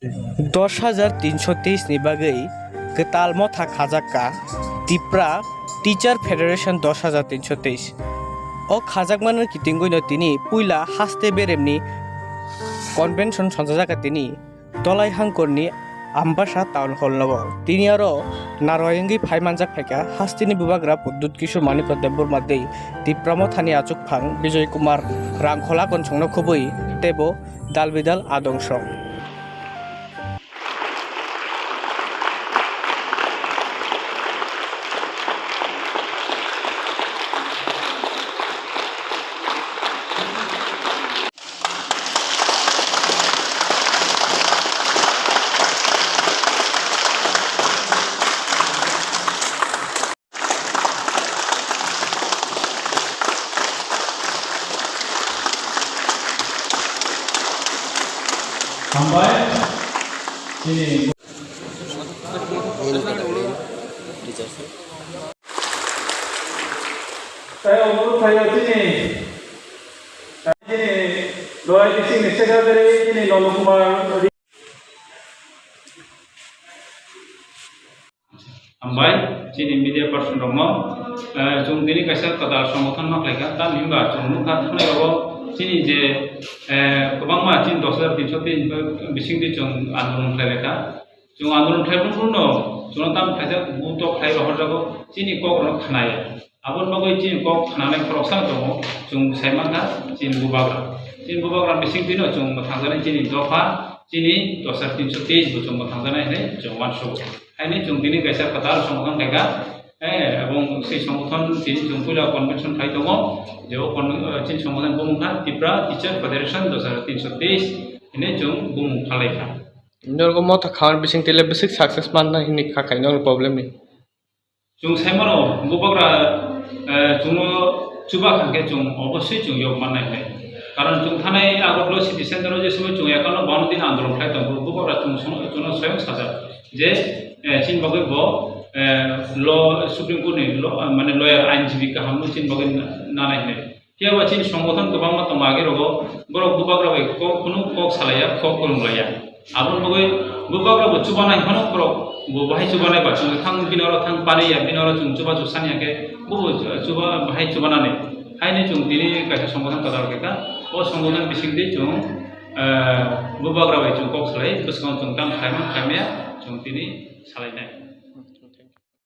10,323 ni bagai ketalmo thak khajaka Tipra Teacher Federation 10,323 o khajakmanor kitinggoino tini puila haste beremni convention sonjaka tini dolai hangkorni Ambasha Town Hall nago tini aro naroyengi phaimanjak phaika hastini bubagra Puddut Kishor Manikot Debor madei Tipramo thani achuk phang Bijoy Kumar Rangkhola konchongno khubui tebo dalbidal adongso sampai ini saya urut saya sini doa di sini sekretari ini Nono Kumar sampai sini media person romo jung dini kasar kadar samothan mak leka ta nimba jung nukat khane robo sini je kubang ma chin 10,303 bising di jung andolon khlaika jung andolon khlaibun puno jung tam khaja buto khlai rohor jago sini kok ro khnaya abon bagoi chin kok khnane proksan tomo jung saimanga chin bubagra bising dino jung thangjane chin dofa cini 10,323 jung thangjane he jung 100 ini jung dini kasar kadar samothan leka এবং সেই সংগঠন তিনি জুমপুলা convention খাই দङ যেও চিন সংগঠন বুমুখা Tripura teacher federation 10,323 ini jung bumung khalaika norgo mota khawan bising tele basic success manna hini khakai no problem ni jung saimano bubagra jungno chuba khangke jung অবশ্যই jung yok manai hai karon jung thanai agotlo city center je সময় jung একানো 52 দিন আন্দোলন খাই দङ bubagra jung স্বয়ং সাজা যে চিন বগৈ ব ল সুপ্রিম কোর্ট ni মানে লয়ার আইনজীবী কাহামু চিন বগৈ নানাই হে কিয়াবা চিন সংগঠন গোবাং মাতো মাগে রগো বড় বুবাগ্রা বাই কোনো কক সালায়া কক করুমলায়া আবন বগৈ বুবাগ্রা চুবানাই হনো বড় বাহাই চুবানাই বা চুং থাং বিনর থাং পারিয়া বিনর চুং চুবা চুসানিয়াকে বুবু চুবা বাহাই চুবানানে হাইনে চুং দিনি কাছে সংগঠন কাদার কেকা ও সংগঠন বিসিং দি চুং বুবাগ্রা বাই চুং কক সালাই বসকান চুং কাম খাইমা খাইমিয়া চুং দিনি সালাইনাই